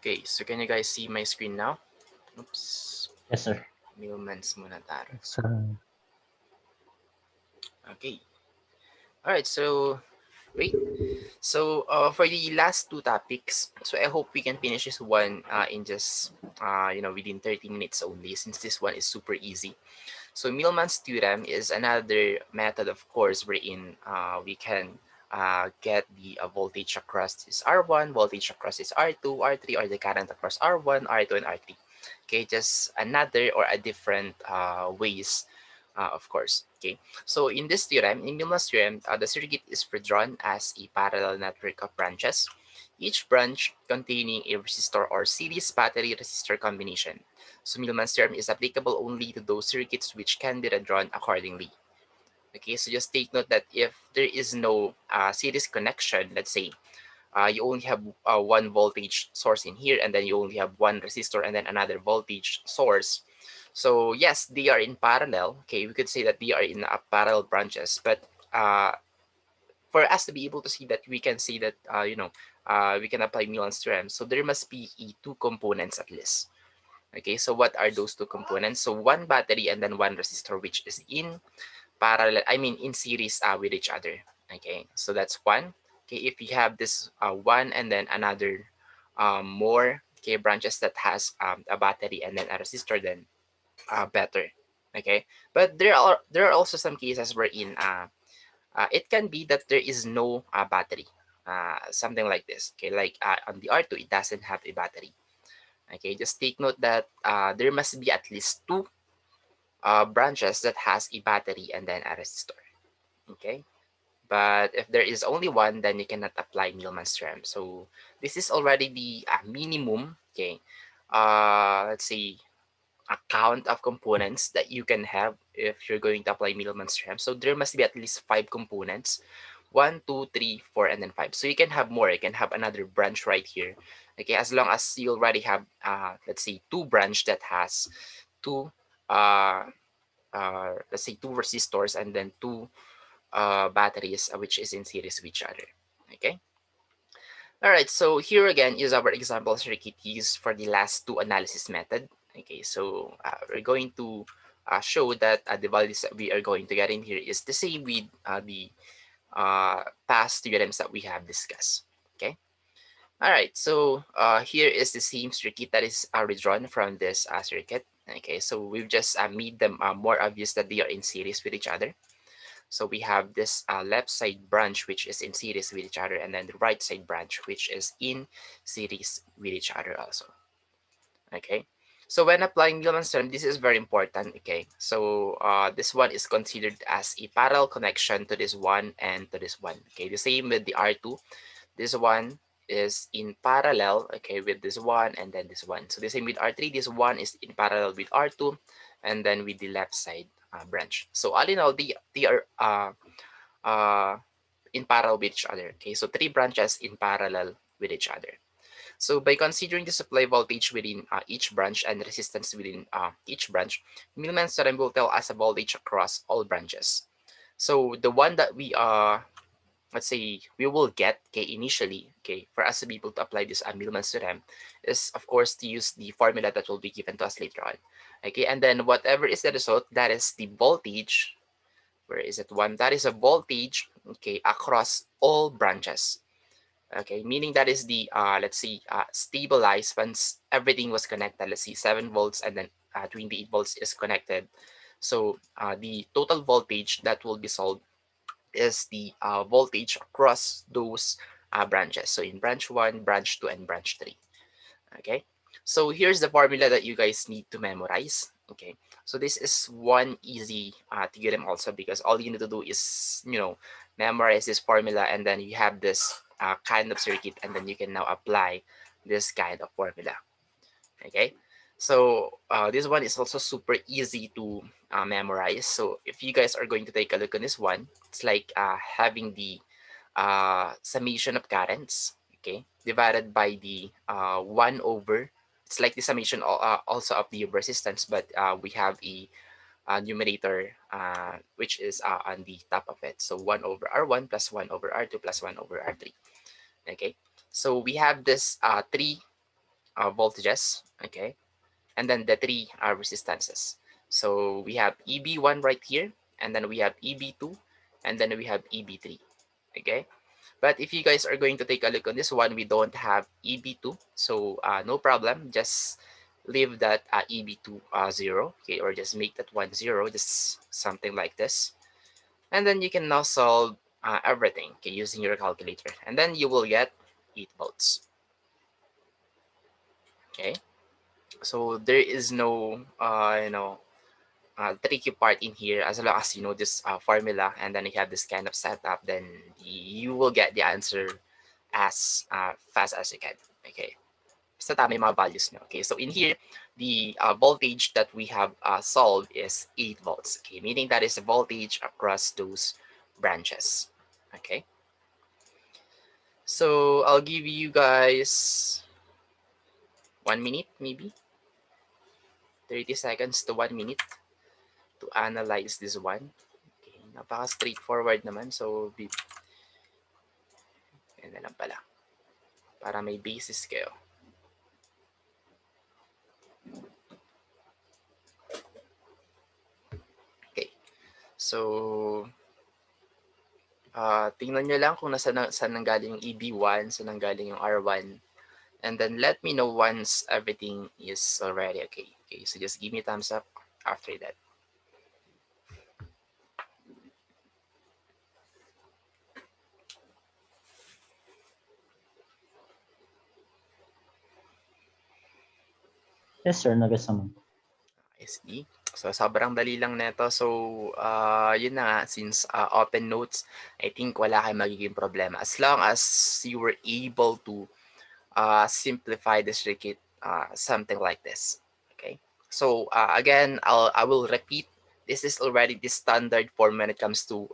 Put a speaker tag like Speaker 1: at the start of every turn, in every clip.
Speaker 1: Okay, so can you guys see my screen now? Oops.
Speaker 2: Yes, sir.
Speaker 1: Millman's muna tayo.
Speaker 2: So,
Speaker 1: Okay. Alright, so wait. So for the last two topics, so I hope we can finish this one in just within 30 minutes only, since this one is super easy. So Millman's theorem is another method, of course, wherein we can get the voltage across this R1, voltage across this R2, R3, or the current across R1, R2, and R3. Okay, just another or a different ways, of course. Okay, so in this theorem, in Millman's theorem, the circuit is redrawn as a parallel network of branches, each branch containing a resistor or series battery resistor combination. So Millman's theorem is applicable only to those circuits which can be redrawn accordingly. Okay, so just take note that if there is no series connection, let's say you only have one voltage source in here, and then you only have one resistor and then another voltage source. So yes, they are in parallel. Okay, we could say that they are in parallel branches, but for us to be able to see that, we can say that we can apply Millman's theorem. So there must be two components at least. Okay, so what are those two components? So one battery and then one resistor, which is in parallel, I mean in series with each other. Okay, so that's one. Okay, if you have this one and then another more branches that has a battery and then a resistor, then better. Okay, but there are also some cases wherein it can be that there is no battery, something like this. Okay, like on the R2, it doesn't have a battery. Okay, just take note that there must be at least two branches that has a battery and then a resistor. Okay, but if there is only one, then you cannot apply Millman's theorem. So this is already the minimum. Okay, let's say a count of components that you can have if you're going to apply Millman's theorem. So there must be at least five components. One, two, three, four, and then five. So you can have more. You can have another branch right here. Okay, as long as you already have, let's say, two branch that has two, uh, let's say, two resistors and then two batteries, which is in series with each other. Okay. All right. So here again is our example circuit used for the last two analysis method. Okay. So we're going to show that the values that we are going to get in here is the same with the past theorems that we have discussed. Okay. All right. So here is the same circuit that is redrawn from this circuit. Okay. So we've just made them more obvious that they are in series with each other. So we have this left side branch which is in series with each other, and then the right side branch which is in series with each other also. Okay. So when applying Gilman's theorem, this is very important. Okay. So this one is considered as a parallel connection to this one and to this one. Okay. The same with the R2. This one is in parallel, okay, with this one and then this one. So the same with R3. This one is in parallel with R2 and then with the left side branch. So all in all, they are uh, in parallel with each other. Okay, so three branches in parallel with each other. So by considering the supply voltage within each branch and resistance within each branch, Millman's theorem will tell us a voltage across all branches. So the one that we let's say we will get, okay, initially, okay, for us to be able to apply this Millman's theorem is of course to use the formula that will be given to us later on. Okay, and then whatever is the result, that is the voltage. Where is it? One, that is a voltage, okay, across all branches. Okay, meaning that is the let's see stabilized once everything was connected. Let's see 7 volts and then 28 volts is connected. So the total voltage that will be solved is the voltage across those branches. So in branch 1, branch 2, and branch 3. Okay, so here's the formula that you guys need to memorize. Okay, so this is one easy theorem also, because all you need to do is memorize this formula, and then you have this kind of circuit, and then you can now apply this kind of formula. Okay, so this one is also super easy to memorize. So if you guys are going to take a look on this one, it's like having the summation of currents, okay, divided by the 1 over, it's like the summation also of the resistance, but we have a numerator which is on the top of it. So 1 over R1 plus 1 over R2 plus 1 over R3. Okay, so we have this three voltages, okay, and then the 3 resistances. So we have EB1 right here, and then we have EB2, and then we have EB3, okay. But if you guys are going to take a look on this one, we don't have EB2, so no problem. Just leave that EB2 0, okay, or just make that one 0, just something like this. And then you can now solve everything, okay, using your calculator, and then you will get 8 volts, okay. So there is no tricky part in here. As long as you know this formula and then you have this kind of setup, then you will get the answer as fast as you can, okay. Basta tama yung mga values nyo. Okay, so in here, the voltage that we have solved is 8 volts. Okay, meaning that is the voltage across those branches. Okay. So I'll give you guys 1 minute, maybe 30 seconds to 1 minute to analyze this one. Okay, napaka straightforward naman. So, yan na lang pala. Para may basis kayo. Okay. So, tingnan nyo lang kung saan nanggaling yung EB1, saan nanggaling yung R1. And then let me know once everything is already okay. Okay, so just give me a thumbs up after that.
Speaker 2: Yes, sir. Nagasama.
Speaker 1: SD. So, sobrang dali lang neto. So, yun na nga, since open notes, I think wala kayong magiging problema. As long as you were able to simplify the circuit, something like this. Okay. So, again, I will repeat. This is already the standard form when it comes to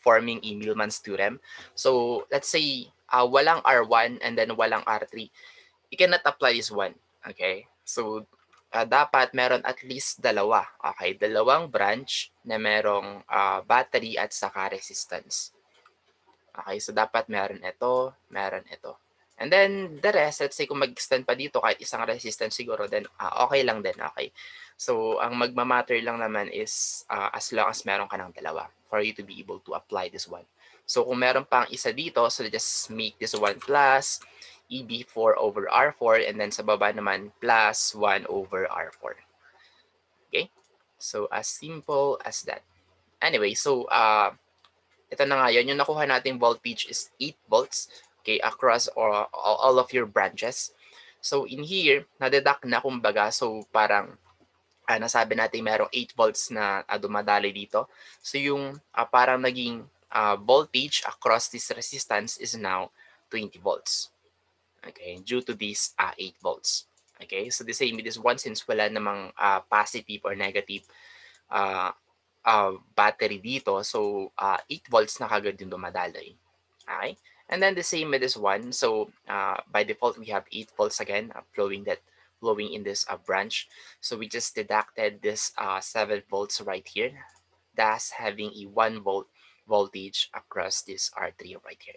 Speaker 1: forming a Millman's theorem. So, let's say walang R1 and then walang R3. You cannot apply this one. Okay. So, dapat meron at least dalawa. Okay, dalawang branch na merong battery at saka resistance. Okay, so dapat meron ito. And then the rest, let's say kung mag-extend pa dito kahit isang resistance siguro, then okay lang din, okay. So, ang magmamatter lang naman is as long as meron ka ng dalawa for you to be able to apply this one. So, kung meron pang isa dito, so just make this one plus EB4 over R4 and then sa baba naman plus 1 over R4. Okay? So, as simple as that. Anyway, so ito na nga yun. Yung nakuha nating voltage is 8 volts, okay, across all of your branches. So, in here, na-deduct na kumbaga. So, parang nasabi natin merong 8 volts na dumadali dito. So, yung parang naging voltage across this resistance is now 20 volts. Okay, due to these 8 volts. Okay, so the same with this one since wala namang positive or negative battery dito. So, 8 volts na kagad yung dumadaloy. Okay? And then the same with this one. So, by default, we have 8 volts again flowing in this branch. So, we just deducted this 7 volts right here. Thus, having a 1 volt voltage across this R3 right here.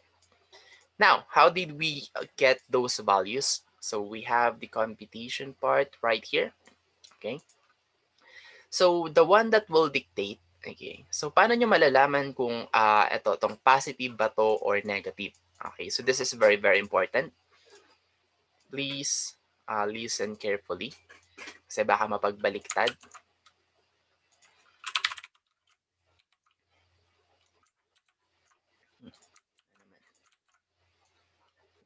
Speaker 1: Now, how did we get those values? So, we have the computation part right here. Okay. So, the one that will dictate, okay, so paano nyo malalaman kung tong positive ba to or negative? Okay, so this is very, very important. Please listen carefully kasi baka mapagbaliktad.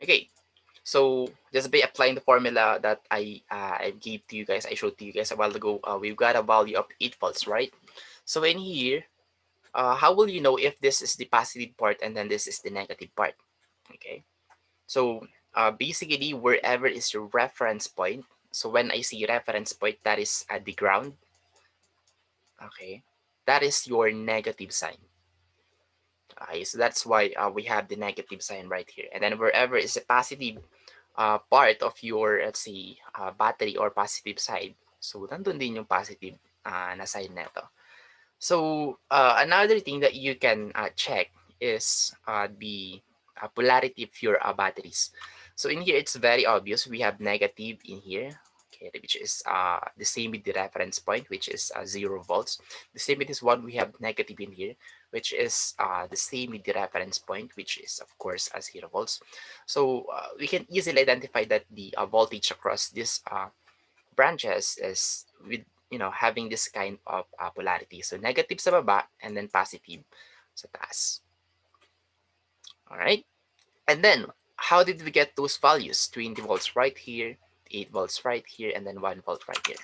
Speaker 1: Okay, so just by applying the formula that I gave to you guys, I showed to you guys a while ago, we've got a value of 8 volts, right? So in here, how will you know if this is the positive part and then this is the negative part? Okay, so basically wherever is your reference point, so when I see reference point, that is at the ground. Okay, that is your negative sign. Okay, so that's why we have the negative sign right here. And then wherever is a positive part of your, let's say, battery or positive side, so nandun din yung positive na side neto. So another thing that you can check is the polarity of your batteries. So in here, it's very obvious. We have negative in here, okay, which is the same with the reference point, which is 0 volts. The same with this one, we have negative in here, which is the same with the reference point, which is, of course, 0 volts. So we can easily identify that the voltage across these branches is with, having this kind of polarity. So negative sa baba and then positive sa taas. All right. And then, how did we get those values? 20 volts right here, 8 volts right here, and then 1 volt right here.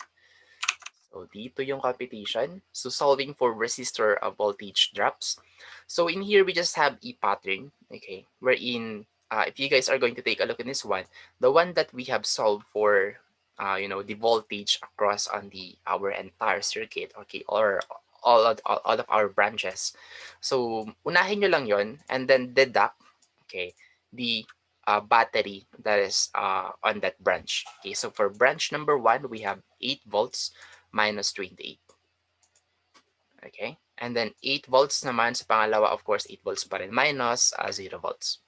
Speaker 1: So, dito yung computation. So, solving for resistor voltage drops. So, in here, we just have a pattern, okay, wherein, if you guys are going to take a look in this one, the one that we have solved for, the voltage across on our entire circuit, okay, or all of our branches. So, unahin nyo lang yon and then deduct, okay, the battery that is on that branch. Okay, so for branch number 1, we have 8 volts minus 28. Okay, and then 8 volts naman sa pangalawa, of course, 8 volts pa rin minus 0 volts.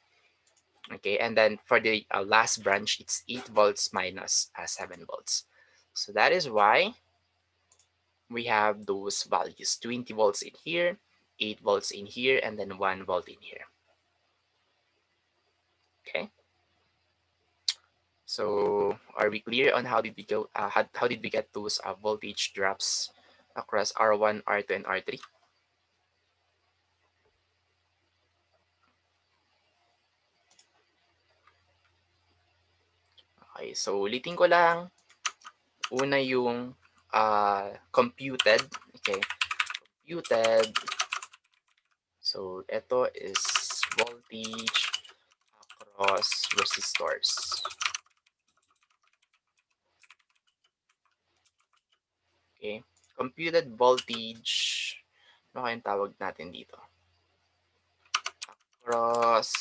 Speaker 1: Okay, and then for the last branch, it's 8 volts minus 7 volts. So that is why we have those values, 20 volts in here, 8 volts in here, and then 1 volt in here. Okay. So are we clear on how did we go? How did we get those voltage drops across R1, R2, and R3? Okay, so ulitin ko lang. Una yung computed. Okay, computed. So ito is voltage across resistors. Okay, computed voltage. Ano kayang tawag natin dito? Across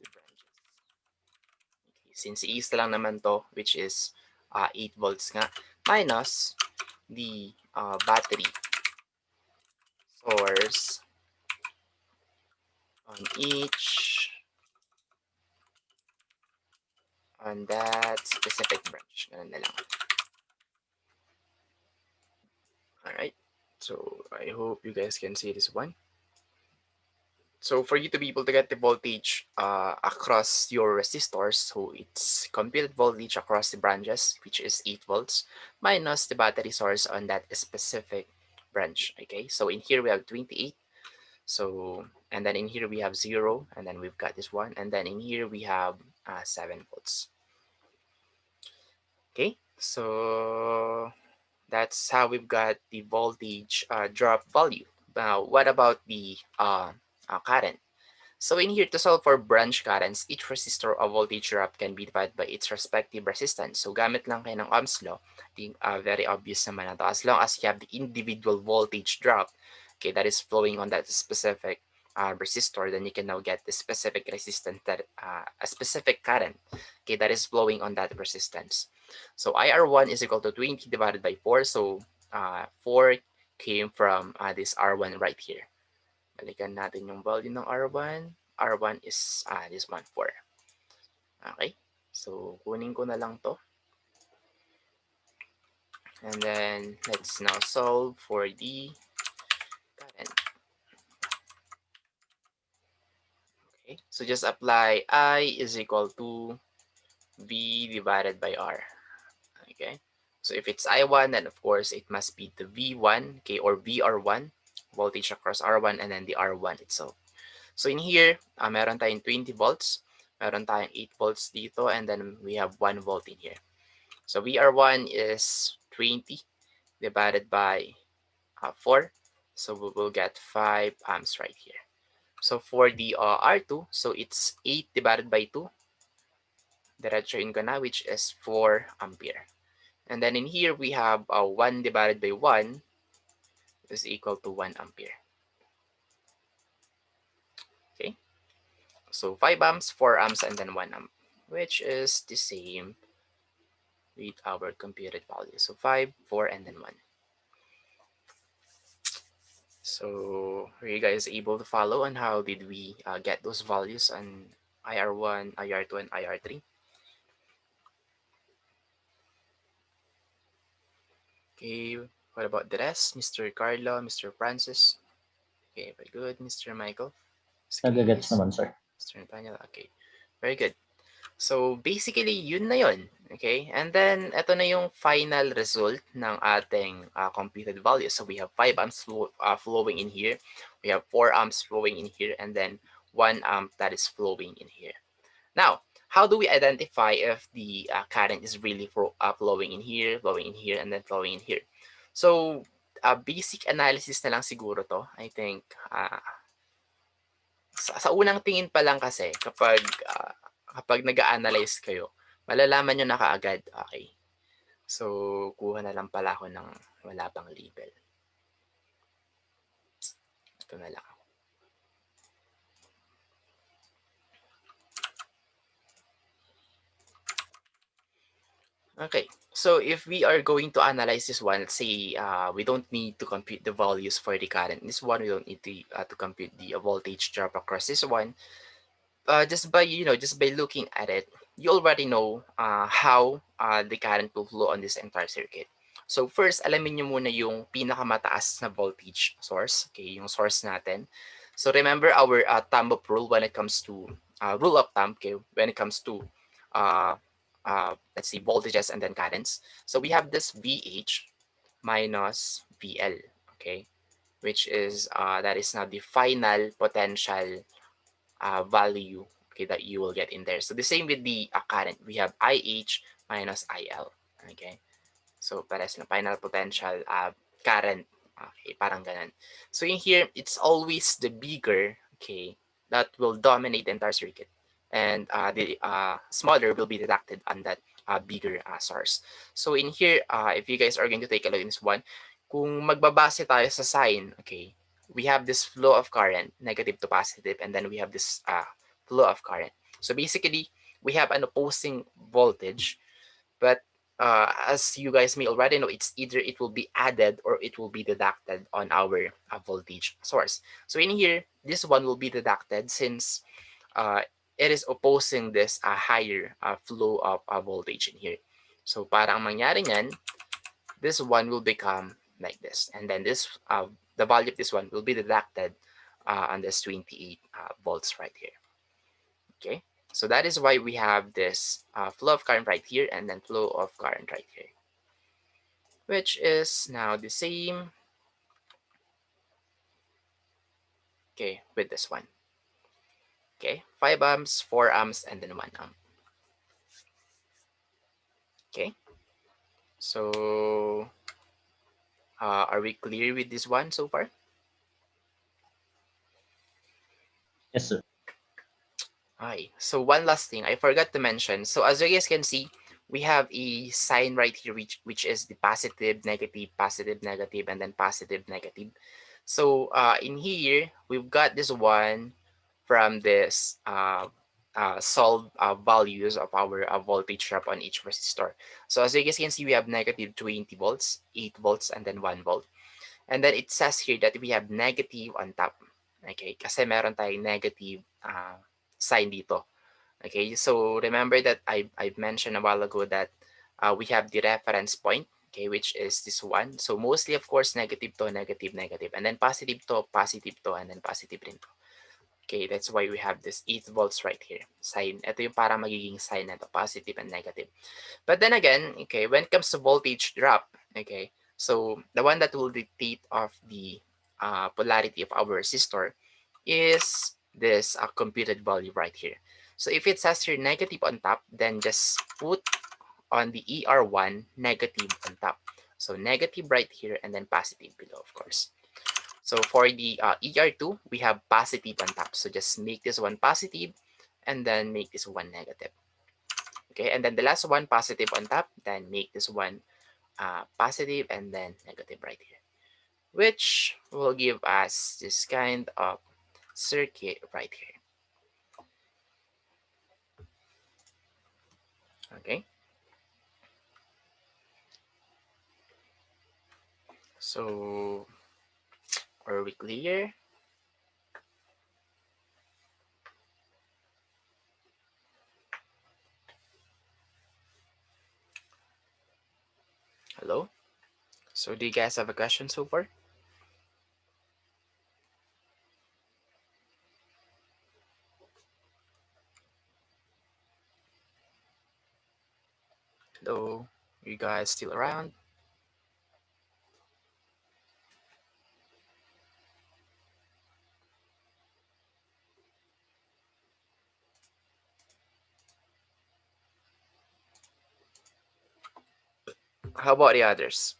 Speaker 1: the branches. Okay, since isa lang naman to, which is 8 volts nga, minus the battery source on each on that specific branch. Ganun na lang. Alright. So, I hope you guys can see this one. So, for you to be able to get the voltage across your resistors, so it's computed voltage across the branches, which is 8 volts, minus the battery source on that specific branch. Okay, so in here we have 28. So, and then in here we have 0, and then we've got this one, and then in here we have 7 volts. Okay, so that's how we've got the voltage drop value. Now, what about the current? So in here, to solve for branch currents, each resistor of voltage drop can be divided by its respective resistance. So gamit lang kayo ng Ohm's law. Very obvious naman na to. As long as you have the individual voltage drop, okay, that is flowing on that specific resistor, then you can now get the specific resistance that a specific current, okay, that is flowing on that resistance. So IR1 is equal to 20 divided by 4. So 4 came from this R1 right here. Balikan natin yung value ng R1. R1 is this one, 4. Okay? So, kunin ko na lang to. And then, let's now solve for the current. Okay? So, just apply I is equal to V divided by R. Okay? So, if it's I1, then of course, it must be the V1, okay, or VR1, voltage across R1, and then the R1 itself. So in here, meron tayong 20 volts, meron tayong 8 volts dito, and then we have 1 volt in here. So VR1 is 20 divided by 4. So we will get 5 amps right here. So for the R2, so it's 8 divided by 2. Diretsuin ko na, which is 4 ampere. And then in here, we have 1 divided by 1 is equal to 1 ampere. Okay. So 5 amps, 4 amps, and then 1 amp, which is the same with our computed value. So 5, 4, and then 1. So are you guys able to follow on how did we get those values on IR1, IR2, and IR3. Okay, what about the rest? Mr. Carlo, Mr. Francis. Okay, very good. Mr. Michael. Ms.
Speaker 2: Nagagets
Speaker 1: Chris.
Speaker 2: naman, sir.
Speaker 1: Mr. Nathaniel. Okay, very good. So, basically, yun na yun. Okay? And then, ito na yung final result ng ating computed value. So, we have 5 amps flowing in here. We have 4 amps flowing in here. And then, 1 amp that is flowing in here. Now, how do we identify if the current is really flowing in here, and then flowing in here? So, basic analysis na lang siguro to. I think, sa unang tingin pa lang kasi kapag nag-a-analyze kayo, malalaman nyo na kaagad, okay. So, kuha na lang pala ako ng wala pang label. Ito na lang. Okay, so if we are going to analyze this one, let's say we don't need to compute the values for the current. This one, we don't need to compute the voltage drop across this one. Just by looking at it, you already know how the current will flow on this entire circuit. So first, alamin nyo muna yung pinakamataas na voltage source, okay, yung source natin. So remember our thumb of rule when it comes to rule of thumb, okay, when it comes to uh, let's see, voltages and then currents. So we have this VH minus VL, okay, which is that is now the final potential value, okay, that you will get in there. So the same with the current, we have IH minus IL, okay. So pares na final potential current, okay, parang ganun. So in here, it's always the bigger, okay, that will dominate the entire circuit, and the smaller will be deducted on that bigger source. So in here, if you guys are going to take a look in this one, kung magbabase tayo sa sign, okay, we have this flow of current, negative to positive, and then we have this flow of current. So basically, we have an opposing voltage, but as you guys may already know, it's either it will be added or it will be deducted on our voltage source. So in here, this one will be deducted since uh, it is opposing this higher flow of voltage in here. So parang mangyari niyan, this one will become like this, and then this the value of this one will be deducted on this 28 volts right here. Okay, so that is why we have this flow of current right here and then flow of current right here, which is now the same, okay, with this one. Okay, 5 amps, 4 amps, and then 1 amp. Okay, so are we clear with this one so far?
Speaker 2: Yes, sir.
Speaker 1: Okay, so one last thing I forgot to mention. So as you guys can see, we have a sign right here, which is the positive, negative, and then positive, negative. So in here, we've got this one from this solved values of our voltage drop on each resistor. So as you guys can see, we have negative 20 volts, 8 volts, and then 1 volt. And then it says here that we have negative on top. Okay, kasi meron tayong negative sign dito. Okay, so remember that I mentioned a while ago that we have the reference point, okay, which is this one. So mostly, of course, negative to, negative, negative, and then positive to, and then positive rin to. Okay, that's why we have this 8 volts right here. Sign, ito yung para magiging sign na to, positive and negative. But then again, okay, when it comes to voltage drop, okay, so the one that will dictate of the polarity of our resistor is this computed value right here. So if it says here negative on top, then just put on the ER1 negative on top. So negative right here and then positive below, of course. So for the ER2, we have positive on top. So just make this one positive and then make this one negative. Okay, and then the last one positive on top, then make this one positive and then negative right here, which will give us this kind of circuit right here. Okay, so are we clear? So do you guys have a question so far? Hello, you guys still around? How about the others?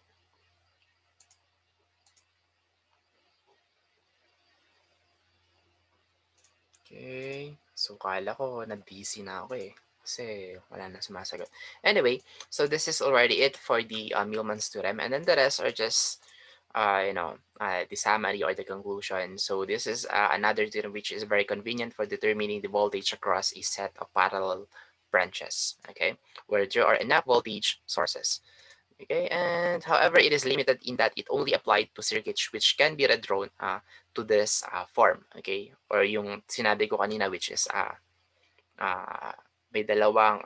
Speaker 1: Okay. So, kala ko na-busy na ako eh. Kasi wala na sumasagot. Anyway, so this is already it for the Millman's theorem. And then the rest are just, the summary or the conclusion. So this is another theorem which is very convenient for determining the voltage across a set of parallel branches. Okay, where there are enough voltage sources. Okay, and however, it is limited in that it only applied to circuits which can be redrawn to this form. Okay, or yung sinabi ko kanina which is uh, may dalawang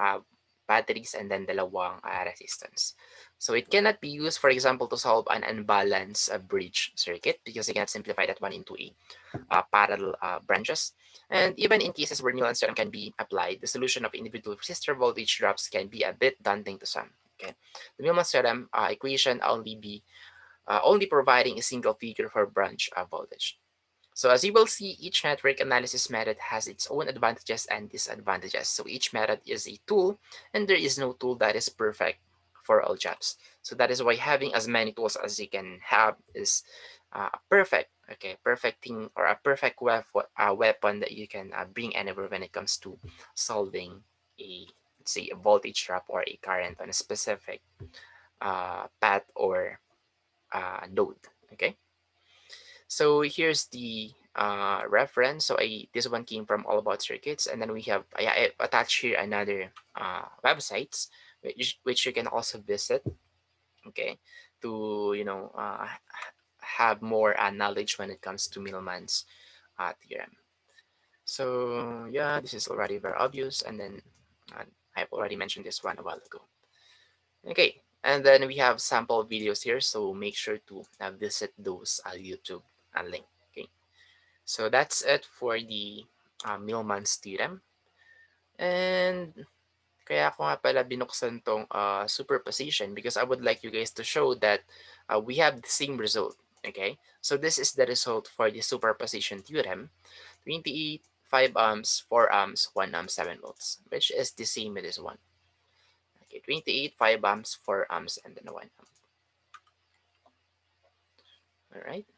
Speaker 1: batteries and then dalawang resistance. So it cannot be used, for example, to solve an unbalanced bridge circuit because you cannot simplify that one into a parallel branches. And even in cases where Millman's theorem can be applied, the solution of individual resistor voltage drops can be a bit daunting to some. Okay, the Millman's theorem equation only providing a single figure for branch voltage. So as you will see, each network analysis method has its own advantages and disadvantages. So each method is a tool, and there is no tool that is perfect for all jobs. So that is why having as many tools as you can have is perfect. Okay, perfecting or a perfect weapon that you can bring anywhere when it comes to solving a, let's say, a voltage drop or a current on a specific path or node. Okay. So here's the reference. So this one came from All About Circuits, and then I attached here another websites which you can also visit. Okay, to have more knowledge when it comes to Millman's theorem. So yeah, this is already very obvious, and then uh, I've already mentioned this one a while ago. Okay, and then we have sample videos here, so make sure to visit those YouTube link. Okay. So that's it for the Millman's theorem. And kaya ako nga pala binuksan tong superposition because I would like you guys to show that we have the same result. Okay, so this is the result for the superposition theorem: 28, 5 ohms, 4 ohms, 1 ohm, 7 volts, which is the same with this one. Okay, 28, 5 ohms, 4 ohms, and then 1 ohm. All right.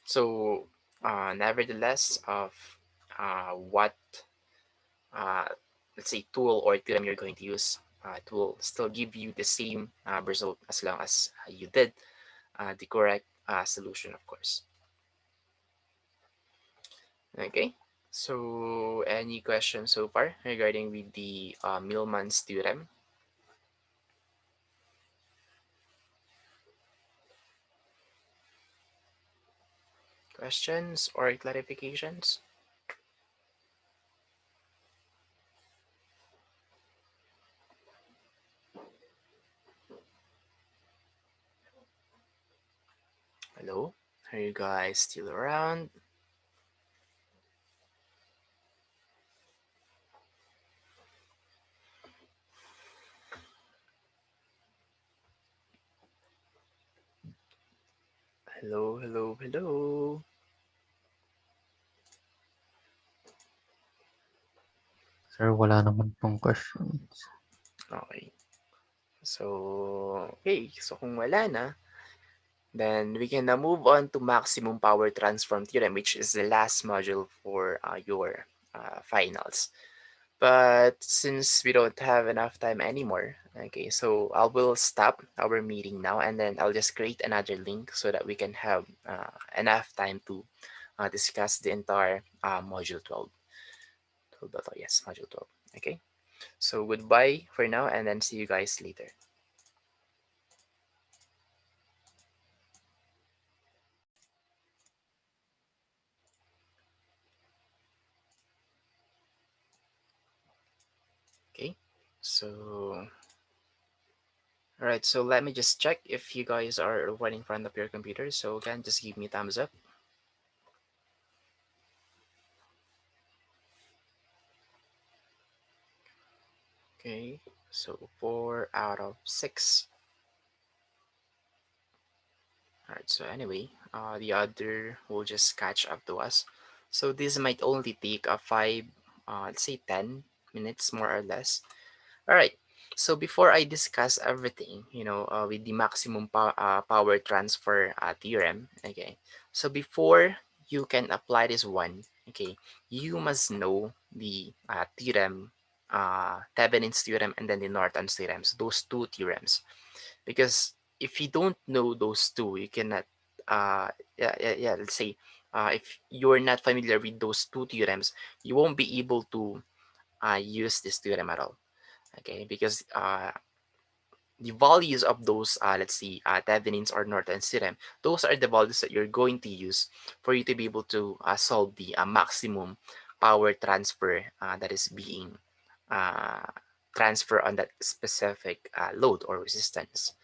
Speaker 1: So, nevertheless, of what uh, let's say tool or theorem you're going to use, it will still give you the same result as long as you did the correct solution, of course. Okay. So, any questions so far regarding with the Millman's theorem? Questions or clarifications? Hello? Are you guys still around? Hello, hello, hello.
Speaker 2: Sir, wala naman pong questions.
Speaker 1: Okay. So, okay. So, kung wala na, then we can now move on to maximum power transform theorem, which is the last module for your finals. But since we don't have enough time anymore, okay, so I will stop our meeting now and then I'll just create another link so that we can have enough time to discuss the entire module 12. 12, yes, module 12. Okay, so goodbye for now and then see you guys later. Okay, so All right, so let me just check if you guys are right in front of your computer. So again, just give me a thumbs up. Okay, so 4 out of 6. All right, so anyway, the other will just catch up to us. So this might only take a 5, let's say 10 minutes more or less. All right. So before I discuss everything, with the maximum power transfer theorem, okay. So before you can apply this one, okay, you must know the theorem, Thevenin's theorem, and then the Norton's theorems. Those two theorems, because if you don't know those two, you cannot. Yeah. Let's say, if you're not familiar with those two theorems, you won't be able to use this theorem at all. Okay, because the values of those, let's see, Thevenin's or Norton's theorem, those are the values that you're going to use for you to be able to solve the maximum power transfer that is being uh, transferred on that specific load or resistance.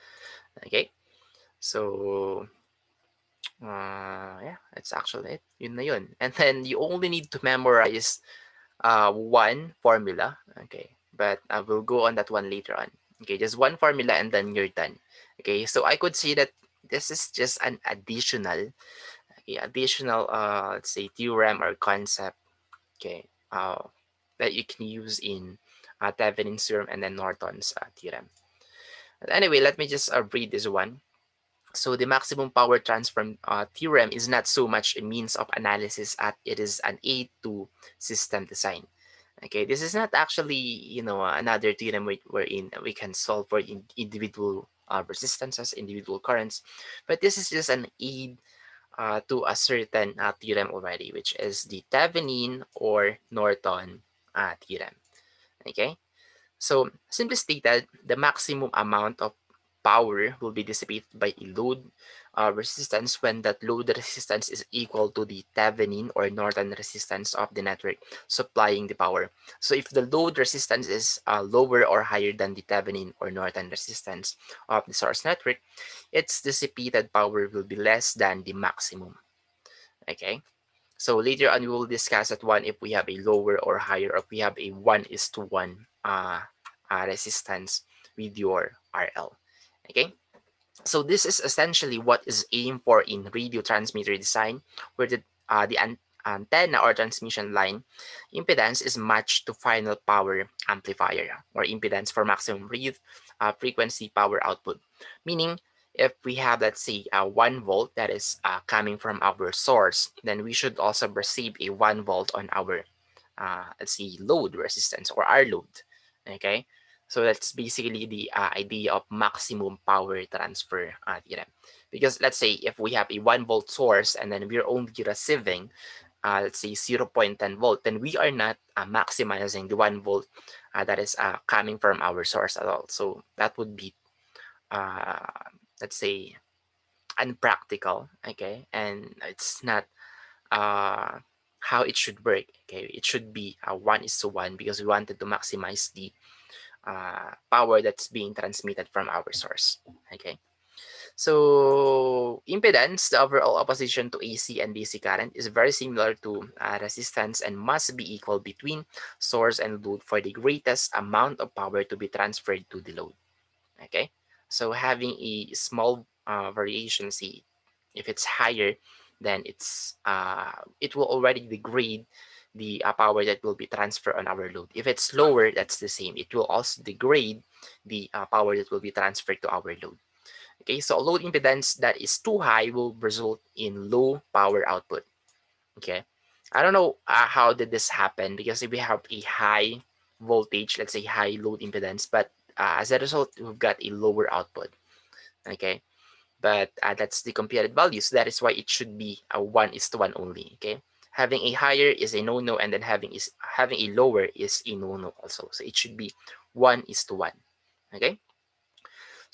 Speaker 1: Okay, so yeah, that's actually it. Yun na yun. And then you only need to memorize one formula. Okay, but I will go on that one later on. Okay, just one formula and then you're done. Okay, so I could say that this is just an additional, okay, additional, let's say theorem or concept. Okay, that you can use in Thevenin's theorem and then Norton's theorem. But anyway, let me just read this one. So the maximum power transfer theorem is not so much a means of analysis as it is an aid to system design. Okay, this is not actually, another theorem wherein we can solve for individual resistances, individual currents, but this is just an aid to a certain theorem already, which is the Thevenin or Norton theorem. Okay, so simply stated, the maximum amount of power will be dissipated by a load resistance when that load resistance is equal to the Thevenin or Norton resistance of the network supplying the power. So if the load resistance is lower or higher than the Thevenin or Norton resistance of the source network, its dissipated power will be less than the maximum. Okay. So later on, we will discuss that one if we have a lower or higher, or if we have a 1:1 resistance with your RL. Okay. So this is essentially what is aimed for in radio transmitter design, where the antenna or transmission line impedance is matched to final power amplifier or impedance for maximum frequency power output. Meaning, if we have, let's say, a 1 volt that is coming from our source, then we should also receive a 1 volt on our, let's see, load resistance or our load. Okay, so that's basically the idea of maximum power transfer theorem. Because let's say if we have a 1 volt source and then we're only receiving, let's say 0.10 volt, then we are not maximizing the 1 volt that is coming from our source at all. So that would be, uh, let's say, unpractical. Okay, and it's not uh, how it should work. Okay, it should be 1:1 because we wanted to maximize the power that's being transmitted from our source. Okay. So impedance, the overall opposition to AC and DC current, is very similar to resistance and must be equal between source and load for the greatest amount of power to be transferred to the load. Okay, so having a small variation, see, if it's higher, then it will already degrade the power that will be transferred on our load. If it's lower, that's the same. It will also degrade the power that will be transferred to our load. Okay, so load impedance that is too high will result in low power output. Okay, I don't know how did this happen, because if we have a high voltage, let's say high load impedance, but as a result, we've got a lower output. Okay, but that's the computed values. That is why it should be a 1:1 only. Okay, having a higher is a no-no, and then having a lower is a no-no also. So it should be 1:1. Okay.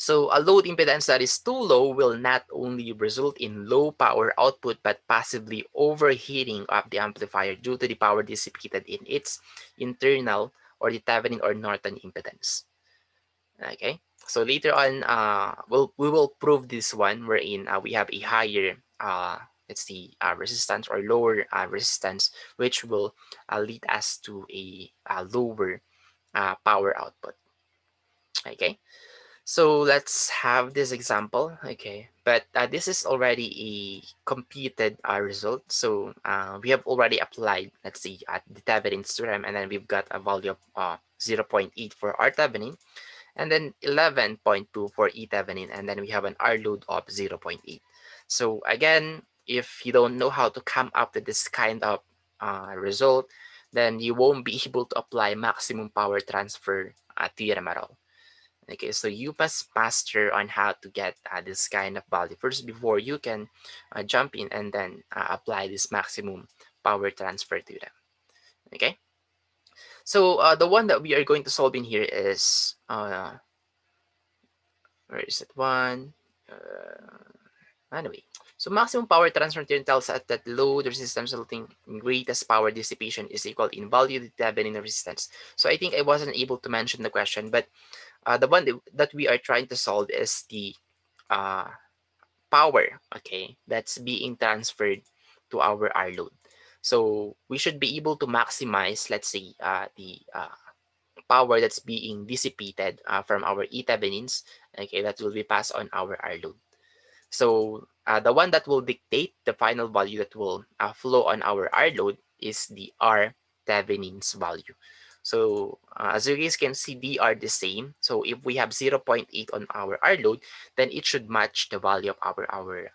Speaker 1: So a load impedance that is too low will not only result in low power output but possibly overheating of the amplifier due to the power dissipated in its internal or the Thevenin or Norton impedance. Okay, so later on, we will prove this one wherein we have a higher let's see resistance or lower resistance, which will lead us to a lower power output. Okay, so let's have this example. Okay, but this is already a computed result. So we have already applied, let's see, at the Thevenin's theorem, and then we've got a value of 0.8 for R Thevenin, and then 11.2 for E Thevenin, and then we have an R load of 0.8. So again, if you don't know how to come up with this kind of result, then you won't be able to apply maximum power transfer theorem at all. Okay, so you must master on how to get this kind of value first before you can jump in and then apply this maximum power transfer theorem. Okay, so the one that we are going to solve in here is where is it one? Anyway, so maximum power transfer theorem tells us that load resistance resulting in greatest power dissipation is equal in value to Thevenin resistance. So I think I wasn't able to mention the question, but the one that we are trying to solve is the uh, power, okay, that's being transferred to our R load. So we should be able to maximize, let's say, the power that's being dissipated from our E Thevenins, okay, that will be passed on our R load. So the one that will dictate the final value that will flow on our R load is the R Thevenin's value. So as you guys can see, they are the same. So if we have 0.8 on our R load, then it should match the value of our R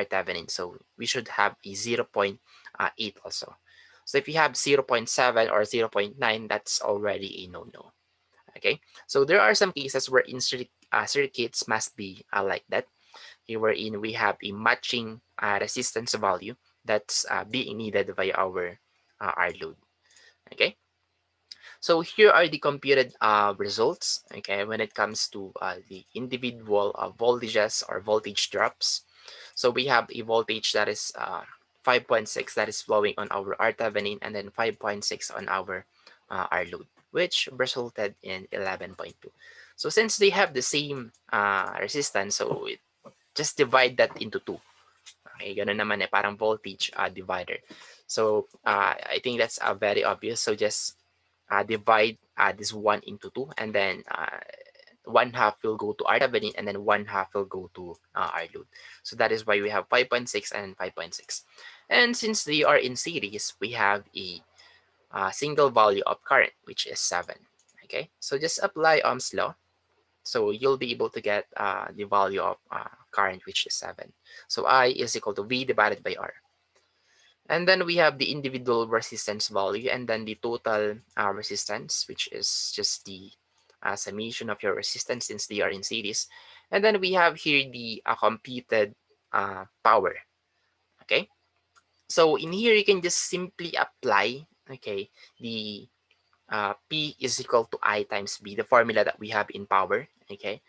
Speaker 1: Thevenin. So we should have a 0.8 also. So if you have 0.7 or 0.9, that's already a no-no. Okay, so there are some cases where circuits must be like that, wherein we have a matching resistance value that's being needed by our R load. Okay, so here are the computed results. Okay, when it comes to the individual voltages or voltage drops. So we have a voltage that is 5.6 that is flowing on our R Thevenin, and then 5.6 on our R load, which resulted in 11.2. So since they have the same resistance, so just divide that into two. Okay, ganun naman eh, parang voltage divider. So I think that's very obvious. So just divide this one into two, and then one half will go to R Thevenin, and then one half will go to R load. So that is why we have 5.6 and 5.6. And since they are in series, we have a single value of current, which is 7. Okay, so just apply Ohm's law. So you'll be able to get the value of current, which is 7. So I is equal to V divided by R. And then we have the individual resistance value, and then the total resistance, which is just the summation of your resistance since they are in series. And then we have here the computed power. Okay, so in here you can just simply apply, okay, the P is equal to I times B, the formula that we have in power. Okay,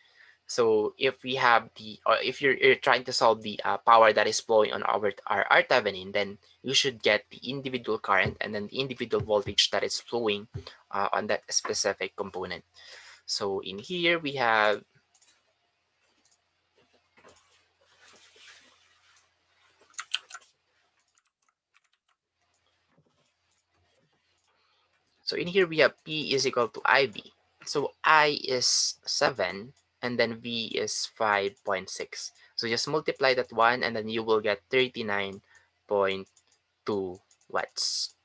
Speaker 1: so if we have the, or if you're trying to solve the power that is flowing on our R Thevenin, then you should get the individual current and then the individual voltage that is flowing on that specific component. So in here we have, so in here we have P is equal to IV. So I is 7 and then V is 5.6. So just multiply that one and then you will get 39.2 watts.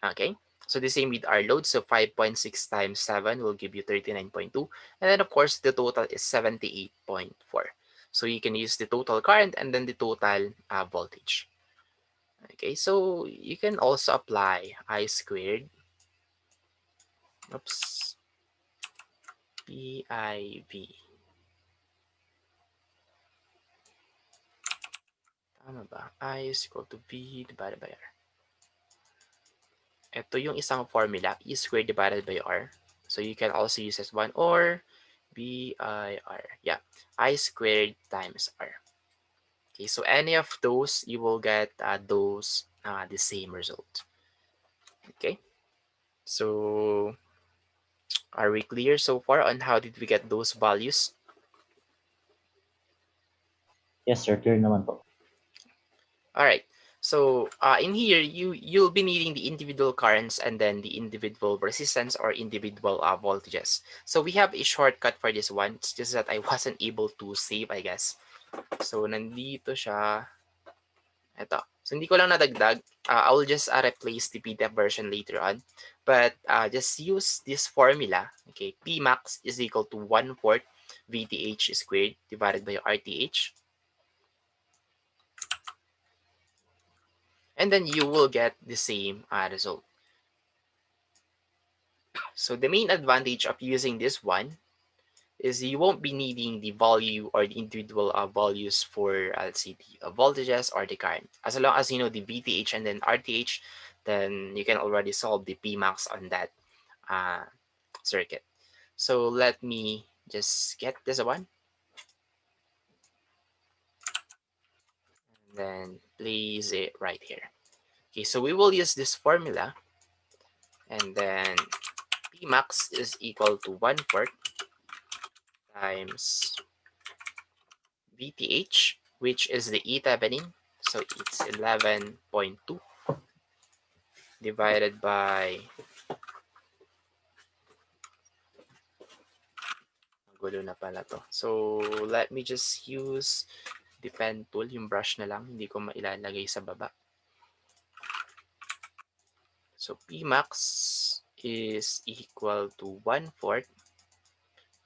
Speaker 1: Okay, so the same with our load. So 5.6 times 7 will give you 39.2. And then of course the total is 78.4. So you can use the total current and then the total voltage. Okay, so you can also apply I squared, oops, PIV. Tama ba? I is equal to V divided by R. Ito yung isang formula, E squared divided by R. So you can also use as 1 or BIR. Yeah, I squared times R. Okay, so any of those, you will get those the same result. Okay, so Are we clear so far on how did we get those values?
Speaker 3: Yes, sir. Clear naman po.
Speaker 1: All right. So in here, you'll be needing the individual currents and then the individual resistance or individual voltages. So we have a shortcut for this one. It's just that I wasn't able to save, I guess. So nandito siya. Ito. So hindi ko lang nadagdag. I will just replace the PDF version later on. But just use this formula. Okay, P max is equal to 1/4 VTH squared divided by RTH. And then you will get the same result. So the main advantage of using this one is you won't be needing the value or the individual values for, let's see, the voltages or the current. As long as you know the VTH and then RTH, then you can already solve the Pmax on that uh, circuit. So let me just get this one and then place it right here. Okay, so we will use this formula and then Pmax is equal to 1/4 times VTH, which is the E-Thevenin. So it's 11.2 divided by, gulo na pala to. So let me just use the pen tool, yung brush na lang, hindi ko mailalagay sa baba. So Pmax is equal to 1/4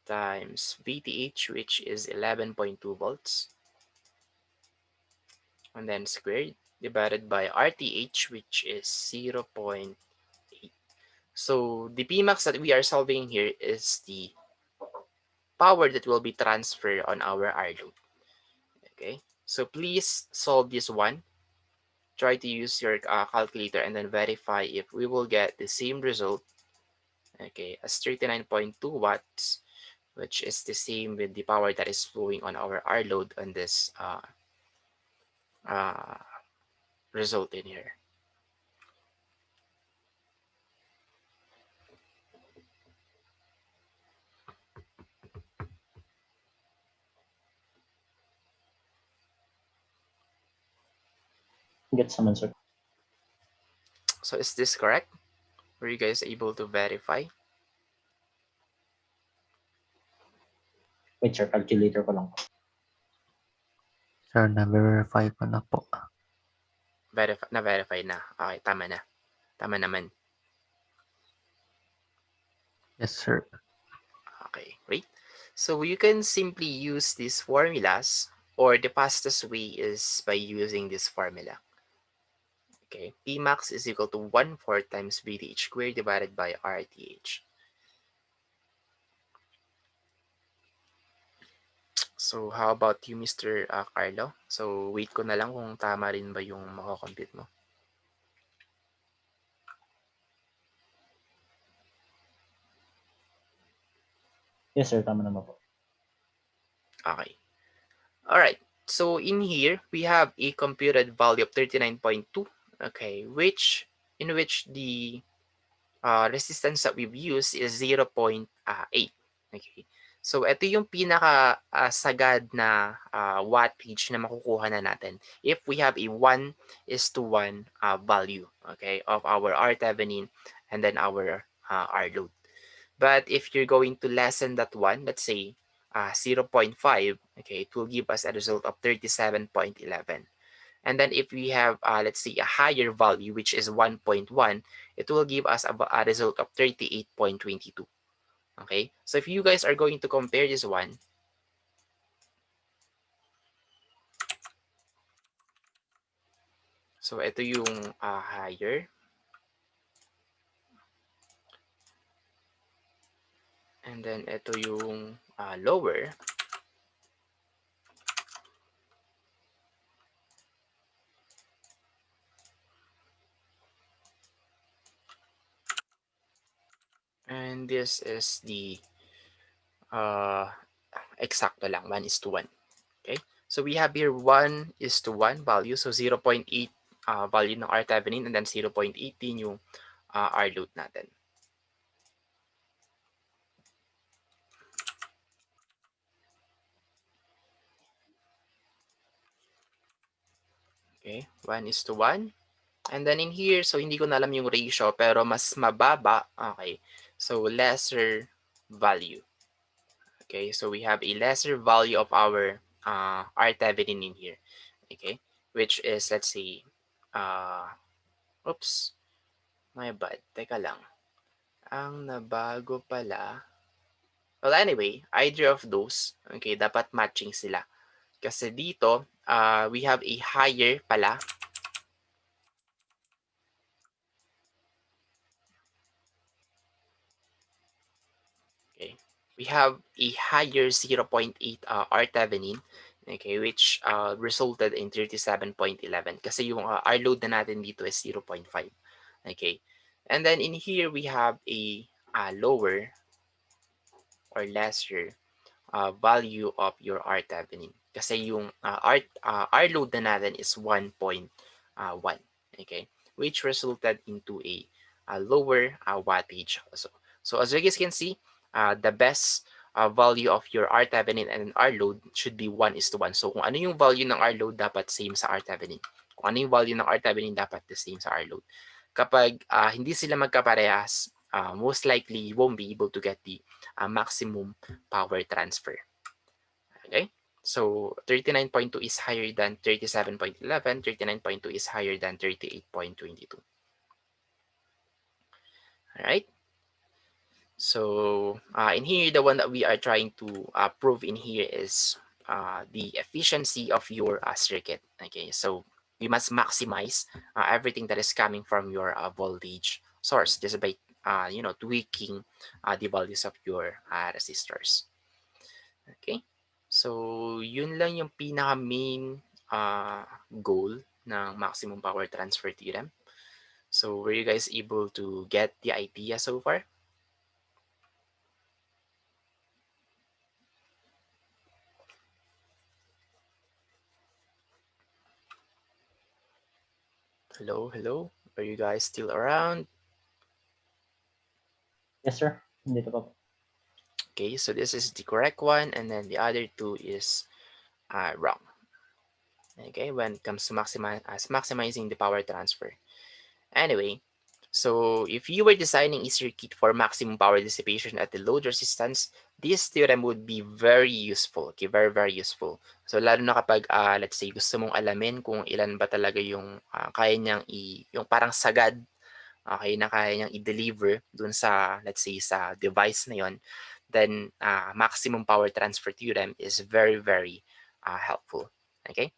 Speaker 1: times VTH, which is 11.2 volts, and then squared divided by RTH, which is 0.8. So the Pmax that we are solving here is the power that will be transferred on our R load. Okay, so please solve this one. Try to use your calculator and then verify if we will get the same result, okay, as 39.2 watts, which is the same with the power that is flowing on our R load on this uh, result in here.
Speaker 3: Gets naman, sir.
Speaker 1: So is this correct? Were you guys able to verify?
Speaker 3: Wait, sir. Calculator ko lang po.
Speaker 2: Sir, na-verify ko na po.
Speaker 1: Na-verify na. Okay, tama na. Tama naman.
Speaker 2: Yes, sir.
Speaker 1: Okay, wait. So you can simply use these formulas, or the fastest way is by using this formula. Okay, Pmax is equal to 1/4 times VTH squared divided by RTH. So how about you, Mr. Carlo? So wait ko na lang kung tama rin ba yung makakompute mo.
Speaker 3: Yes, sir. Tama naman po.
Speaker 1: Okay. Alright. So in here, we have a computed value of 39.2. Okay, in which the resistance that we've used is 0.8. Okay. So ito yung pinaka sagad na wattage na makukuha na natin if we have a 1:1 value, okay, of our R-Thevenin and then our R load. But if you're going to lessen that one, let's say 0.5, okay, it will give us a result of 37.11. And then if we have, let's say, a higher value, which is 1.1, it will give us a result of 38.22. Okay, so if you guys are going to compare this one, so ito yung higher, and then ito yung lower. And this is the exacto lang, 1:1. Okay, so we have here 1:1 value, so 0.8 value ng R-Thevenin and then 0.18 yung R load natin. Okay, 1:1. And then in here, so hindi ko na alam yung ratio, pero mas mababa. Okay, so lesser value. Okay, so we have a lesser value of our R-Thevenin in here. Okay, which is, let's say, oops, my bad. Teka lang. Ang nabago pala. Well, anyway, either of those, okay, dapat matching sila. Kasi dito, we have a higher pala. Okay, we have a higher 0.8 R-Thevenin, okay, which resulted in 37.11 kasi yung R load na natin dito is 0.5. Okay, and then in here we have a lower or lesser value of your R-Thevenin kasi yung R load na natin is 1.1, okay, which resulted into a lower wattage also. So as you guys can see, the best value of your R-Thevenin and R load should be 1:1. So kung ano yung value ng R load, dapat same sa R-Thevenin. Kung ano yung value ng R-Thevenin, dapat the same sa R load. Kapag hindi sila magkaparehas, most likely you won't be able to get the maximum power transfer. Okay, so 39.2 is higher than 37.11, 39.2 is higher than 38.22. All right, so in here, the one that we are trying to prove in here is the efficiency of your circuit. Okay, so we must maximize everything that is coming from your voltage source just by tweaking the values of your resistors. Okay, so yun lang yung pinaka main goal ng maximum power transfer theorem. So were you guys able to get the idea so far? Hello, hello. Are you guys still around?
Speaker 3: Yes, sir. Dito pa po.
Speaker 1: Okay, so this is the correct one, and then the other two is wrong. Okay, when it comes to maximizing the power transfer. Anyway, so if you were designing a circuit for maximum power dissipation at the load resistance, this theorem would be very useful. Okay, very, very useful. So lalo na kapag, let's say, gusto mong alamin kung ilan ba talaga yung kaya niyang yung parang sagad, okay, na kaya niyang i-deliver dun sa, let's say, sa device na yon, then maximum power transfer theorem is very, very helpful. Okay.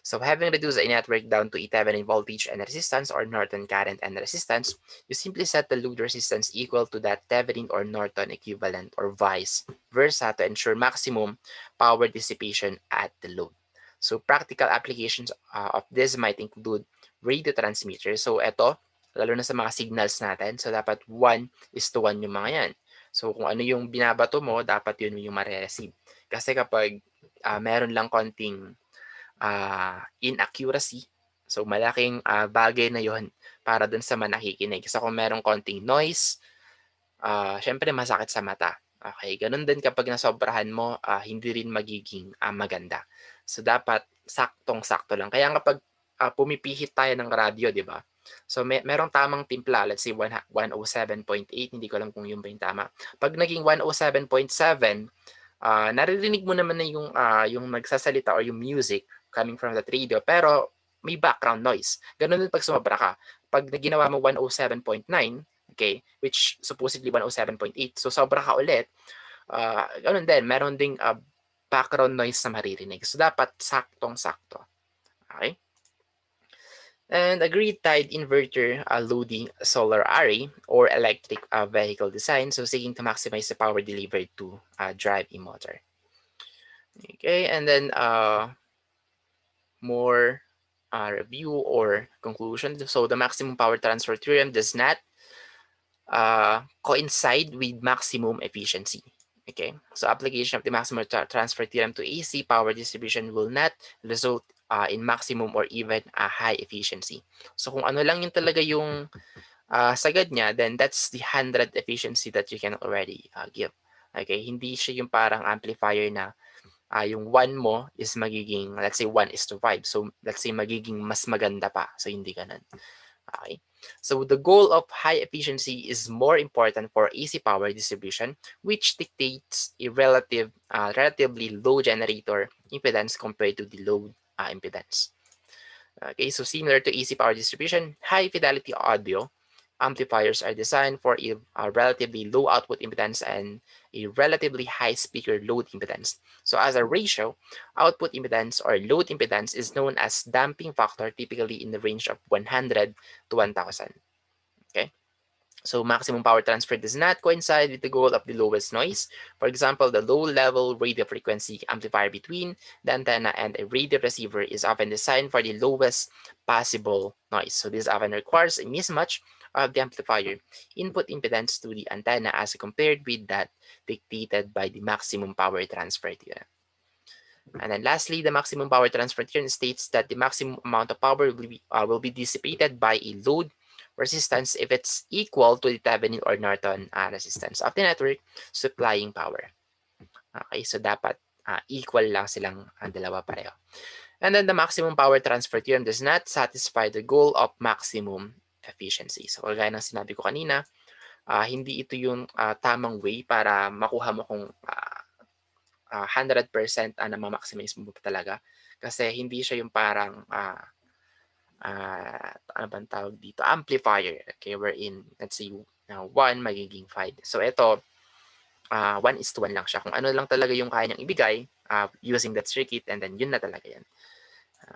Speaker 1: So having reduced a network down to a Thevenin voltage and resistance or Norton current and resistance, you simply set the load resistance equal to that Thevenin or Norton equivalent or vice versa to ensure maximum power dissipation at the load. So practical applications of this might include radio transmitters. So ito, lalo na sa mga signals natin, so dapat 1:1 yung mga yan. So kung ano yung binabato mo, dapat yun yung mare-receive. Kasi kapag meron lang konting inaccuracy. So malaking bagay na yon para dun sa manakikinig. So kung merong konting noise, syempre masakit sa mata. Okay, ganun din kapag nasobrahan mo, hindi rin magiging maganda. So dapat saktong-sakto lang. Kaya kapag pumipihit tayo ng radyo, di ba? So merong tamang timpla, let's say 107.8, hindi ko alam kung yun ba yung tama. Pag naging 107.7, naririnig mo naman na yung nagsasalita or yung music coming from the radio, pero may background noise. Ganun din pag sumobra ka. Pag ginawa mo 107.9, okay, which supposedly 107.8, so sobra ka ulit, ganun din, meron ding background noise na maririnig. So dapat saktong-sakto. Okay? And a grid-tied inverter loading solar array or electric vehicle design, so seeking to maximize the power delivered to drive a motor. Okay, and then more review or conclusion. So the maximum power transfer theorem does not coincide with maximum efficiency. Okay, so application of the maximum transfer theorem to AC power distribution will not result in maximum or even a high efficiency. So kung ano lang yung talaga yung sagad niya, then that's the 100 efficiency that you can already give. Okay, hindi siya yung parang amplifier na yung 1 mo is magiging, let's say 1:5. So let's say magiging mas maganda pa. So hindi ganun. Okay. So the goal of high efficiency is more important for AC power distribution, which dictates a relatively low generator impedance compared to the load impedance. Okay, so similar to AC power distribution, high fidelity audio amplifiers are designed for a relatively low output impedance and a relatively high speaker load impedance. So as a ratio, output impedance or load impedance is known as damping factor, typically in the range of 100 to 1000. Okay. So maximum power transfer does not coincide with the goal of the lowest noise. For example, the low-level radio frequency amplifier between the antenna and a radio receiver is often designed for the lowest possible noise. So this often requires a mismatch of the amplifier input impedance to the antenna as compared with that dictated by the maximum power transfer theorem. And then lastly, the maximum power transfer theorem states that the maximum amount of power will be dissipated by a load resistance if it's equal to the Thevenin or Norton resistance of the network supplying power. Okay, so dapat equal lang silang dalawa pareho. And then the maximum power transfer theorem does not satisfy the goal of maximum efficiency. So kagaya ng sinabi ko kanina, hindi ito yung tamang way para makuha mo kung 100% na ma-maximize mo talaga. Kasi hindi siya yung parang ano bang tawag dito? Amplifier. Okay, wherein, let's say, 1 magiging 5. So ito, 1:1 lang siya. Kung ano lang talaga yung kaya niyang ibigay using that circuit, and then yun na talaga yan.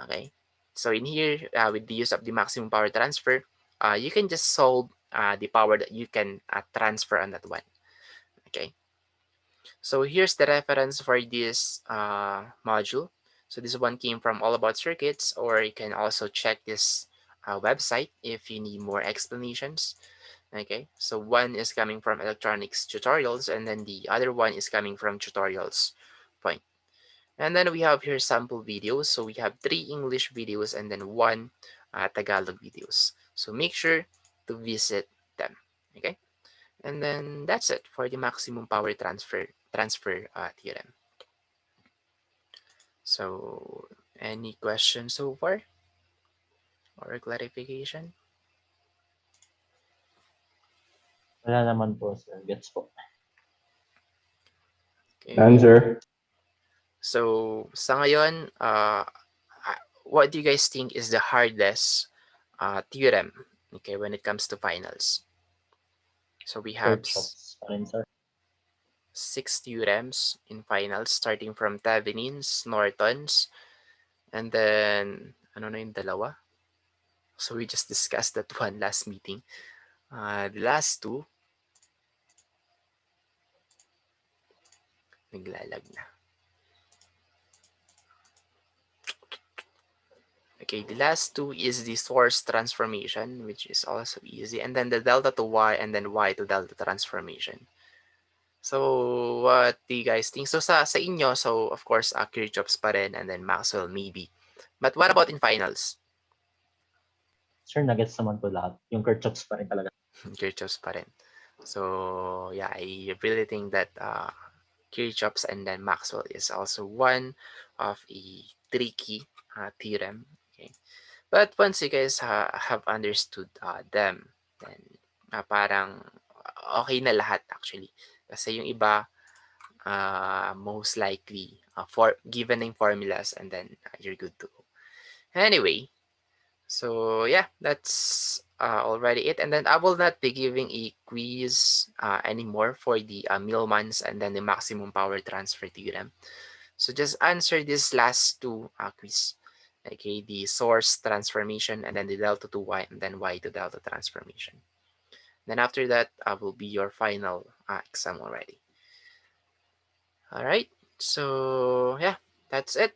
Speaker 1: Okay? So in here, with the use of the maximum power transfer, you can just solve the power that you can transfer on that one. Okay? So here's the reference for this module. So this one came from All About Circuits, or you can also check this website if you need more explanations. Okay, so one is coming from electronics tutorials, and then the other one is coming from tutorials point. And then we have here sample videos. So we have 3 English videos and then 1 Tagalog videos. So make sure to visit them. Okay, and then that's it for the maximum power transfer theorem. So any questions so far or clarification?
Speaker 3: Wala naman po, sir. Gets po.
Speaker 1: Okay.
Speaker 4: Answer.
Speaker 1: So sa ngayon, what do you guys think is the hardest theorem, okay, when it comes to finals? So we have
Speaker 3: Kirchhoff's pa rin, sir.
Speaker 1: 6 theorems in finals, starting from Thevenin's, Norton's, and then ano na yung dalawa? So we just discussed that one last meeting. The last 2, naglalag na. Okay, the last 2 is the source transformation, which is also easy, and then the delta to y, and then y to delta transformation. So what do you guys think? So sa inyo, so of course, Kirchhoff's pa rin, and then Maxwell maybe. But what about in finals?
Speaker 3: Sir, nagets naman po lahat. Yung Kirchhoff's pa rin talaga.
Speaker 1: Kirchhoff's pa rin. So yeah, I really think that Kirchhoff's and then Maxwell is also one of a tricky theorem. Okay, but once you guys have understood them, then parang okay na lahat actually. Kasi yung iba, most likely given ng formulas, and then you're good to go. Anyway, so yeah, that's already it. And then I will not be giving a quiz anymore for the Millman's and then the maximum power transfer theorem. So just answer this last 2 quiz. Okay, the source transformation and then the delta to y and then y to delta transformation. Then after that, will be your final exam already. All right, so yeah, that's it.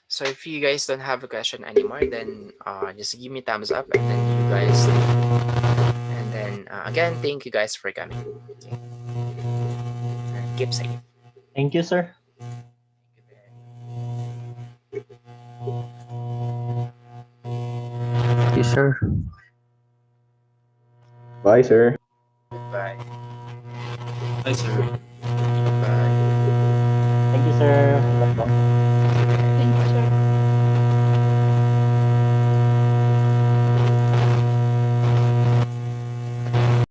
Speaker 1: So if you guys don't have a question anymore, then just give me thumbs up, and then you guys, and then again, thank you guys for coming. Okay. And keep safe.
Speaker 3: Thank you, sir.
Speaker 2: Thank you, sir.
Speaker 4: Bye, sir.
Speaker 1: Goodbye.
Speaker 5: Hi, sir.
Speaker 1: Goodbye.
Speaker 3: sir. Ito po.